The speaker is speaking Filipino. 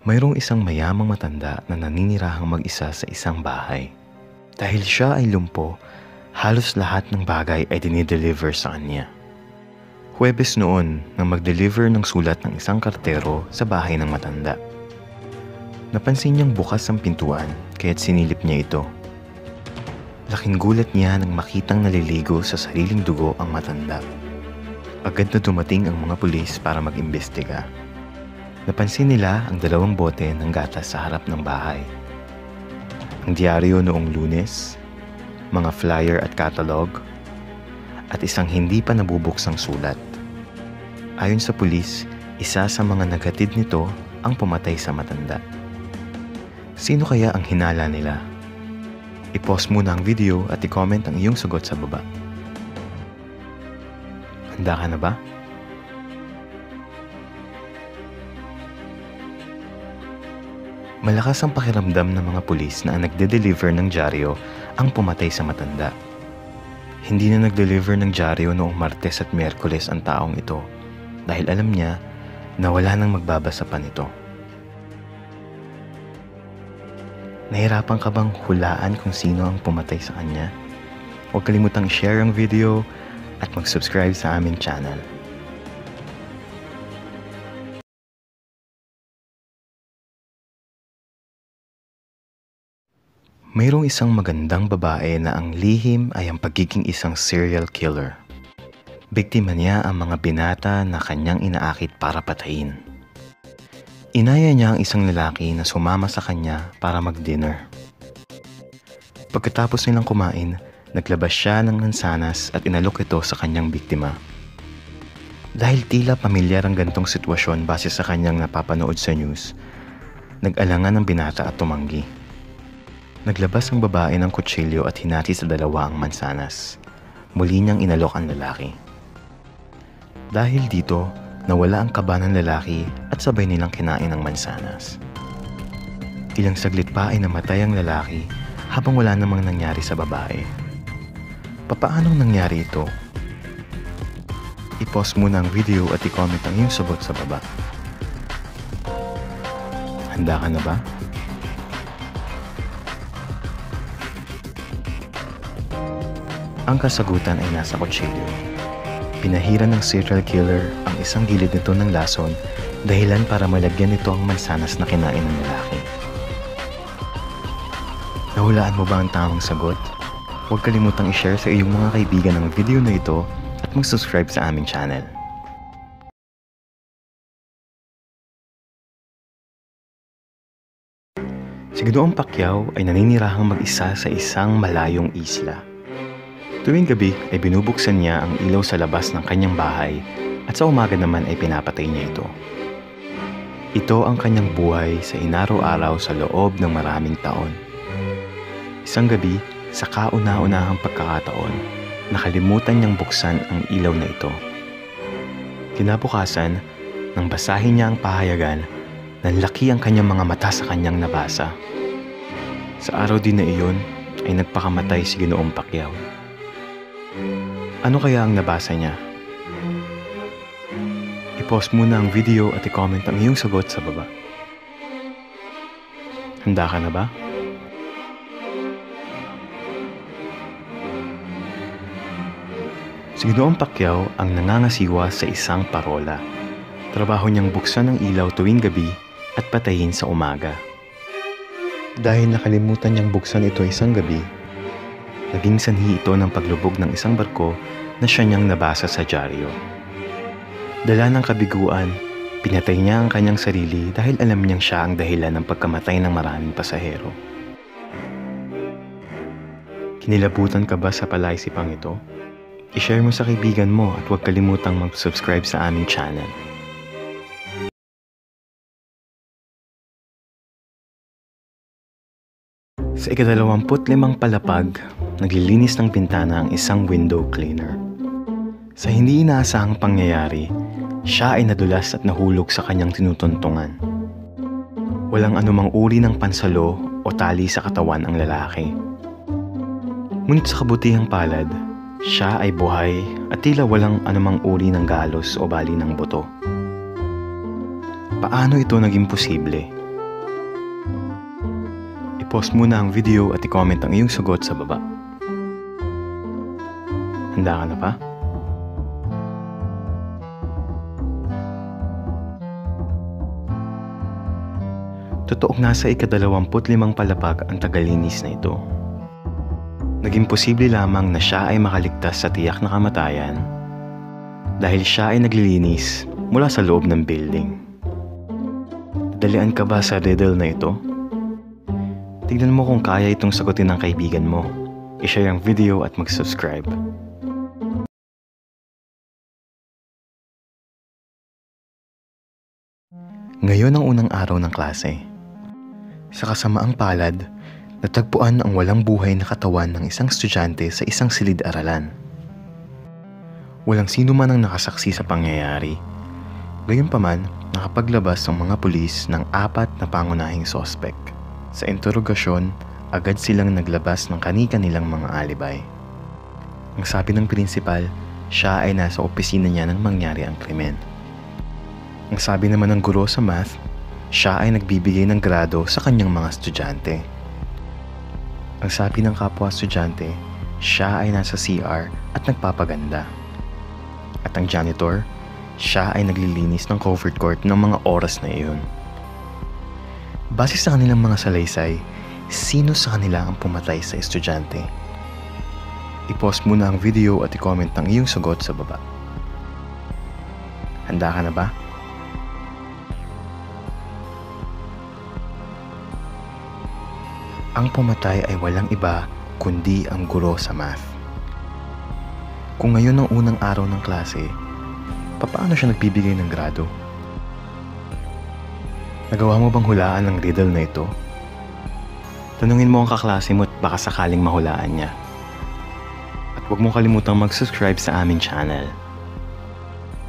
Mayroong isang mayamang matanda na naninirahang mag-isa sa isang bahay. Dahil siya ay lumpo, halos lahat ng bagay ay dinideliver sa kanya. Huwebes noon nang mag-deliver ng sulat ng isang kartero sa bahay ng matanda. Napansin niyang bukas ang pintuan kaya't sinilip niya ito. Laking gulat niya nang makitang naliligo sa sariling dugo ang matanda. Agad na dumating ang mga pulis para mag-imbestiga. Napansin nila ang 2 bote ng gatas sa harap ng bahay. Ang diaryo noong Lunes, mga flyer at catalog, at isang hindi pa nabubuksang sulat. Ayon sa pulis, isa sa mga naghatid nito ang pumatay sa matanda. Sino kaya ang hinala nila? I-pause muna ang video at i-comment ang iyong sagot sa baba. Handa ka na ba? Malakas ang pakiramdam ng mga pulis na ang nagde-deliver ng dyaryo ang pumatay sa matanda. Hindi na nag-deliver ng dyaryo noong Martes at Miyerkules ang taong ito dahil alam niya na wala nang magbabasa pa nito. Nahirapan ka bang hulaan kung sino ang pumatay sa kanya? Huwag kalimutang i-share ang video at mag-subscribe sa aming channel. Mayroong isang magandang babae na ang lihim ay ang pagiging isang serial killer. Biktima niya ang mga binata na kanyang inaakit para patayin. Inaya niya ang isang lalaki na sumama sa kanya para mag-dinner. Pagkatapos nilang kumain, naglabas siya ng mansanas at inalok ito sa kanyang biktima. Dahil tila pamilyar ang gantong sitwasyon base sa kanyang napapanood sa news, nag-alangan ang binata at tumanggi. Naglabas ang babae ng kutsilyo at hinati sa 2 ang mansanas. Muli niyang inalok ang lalaki. Dahil dito, nawala ang kaba ng lalaki at sabay nilang kinain ang mansanas. Ilang saglit pa ay namatay ang lalaki habang wala namang nangyari sa babae. Papaanong nangyari ito? I-pause muna ang video at i-comment ang iyong sagot sa baba. Handa ka na ba? Ang kasagutan ay nasa kutsilyo. Pinahira ng serial killer ang isang gilid nito ng lason dahilan para malagyan nito ang mansanas na kinain ng lalaki. Nahulaan mo ba ang tamang sagot? Huwag kalimutang i-share sa iyong mga kaibigan ang video na ito at mag-subscribe sa aming channel. Si Ginoong Pacquiao ay naninirahang mag-isa sa isang malayong isla. Tuwing gabi ay binubuksan niya ang ilaw sa labas ng kanyang bahay at sa umaga naman ay pinapatay niya ito. Ito ang kanyang buhay sa inaraw-araw sa loob ng maraming taon. Isang gabi, sa kauna-unahang pagkakataon, nakalimutan niyang buksan ang ilaw na ito. Kinabukasan, nang basahin niya ang pahayagan, nanlaki ang kanyang mga mata sa kanyang nabasa. Sa araw din na iyon ay nagpakamatay si Ginoong Pacquiao. Ano kaya ang nabasa niya? I-pause muna ang video at i-comment ang iyong sagot sa baba. Handa ka na ba? Si Ginoong Pacquiao ang nangangasiwa sa isang parola. Trabaho niyang buksan ang ilaw tuwing gabi at patayin sa umaga. Dahil nakalimutan niyang buksan ito isang gabi, naging sanhi ito ng paglubog ng isang barko na siya niyang nabasa sa dyaryo. Dala ng kabiguan, pinatay niya ang kanyang sarili dahil alam niyang siya ang dahilan ng pagkamatay ng maraming pasahero. Kinilabutan ka ba sa palaisipang ito? I-share mo sa kaibigan mo at huwag kalimutang mag-subscribe sa aming channel. Sa ika-25 palapag, naglilinis ng bintana ang isang window cleaner. Sa hindi inaasahang pangyayari, siya ay nadulas at nahulog sa kanyang tinutuntungan. Walang anumang uri ng pansalo o tali sa katawan ang lalaki. Ngunit sa kabutihang palad, siya ay buhay at tila walang anumang uri ng galos o bali ng buto. Paano ito naging posible? I-pause muna ang video at i-comment ang iyong sagot sa baba. Handa ka na pa? Totoong nasa ika-25 palapag ang tagalinis na ito. Naging posible lamang na siya ay makaligtas sa tiyak na kamatayan dahil siya ay naglilinis mula sa loob ng building. Dalian ka ba sa riddle na ito? Tignan mo kung kaya itong sagutin ng kaibigan mo. I-share ang video at mag-subscribe. Ngayon ang unang araw ng klase. Sa kasamaang palad, natagpuan ang walang buhay na katawan ng isang estudyante sa isang silid-aralan. Walang sino man ang nakasaksi sa pangyayari. Gayunpaman, nakapaglabas ang mga pulis ng 4 na pangunahing sospek. Sa interogasyon, agad silang naglabas ng kani-kanilang mga alibay. Ang sabi ng prinsipal, siya ay nasa opisina niya nang mangyari ang krimen. Ang sabi naman ng guro sa math, siya ay nagbibigay ng grado sa kanyang mga estudyante. Ang sabi ng kapwa estudyante, siya ay nasa CR at nagpapaganda. At ang janitor, siya ay naglilinis ng covered court ng mga oras na iyon. Base sa kanilang mga salaysay, sino sa kanila ang pumatay sa estudyante? I-pause muna ang video at i-comment ang iyong sagot sa baba. Handa ka na ba? Ang pumatay ay walang iba kundi ang guro sa math. Kung ngayon ang unang araw ng klase, paano siya nagbibigay ng grado? Nagawa mo bang hulaan ang riddle na ito? Tanungin mo ang kaklase mo at baka sakaling mahulaan niya. At huwag mong kalimutang mag-subscribe sa aming channel.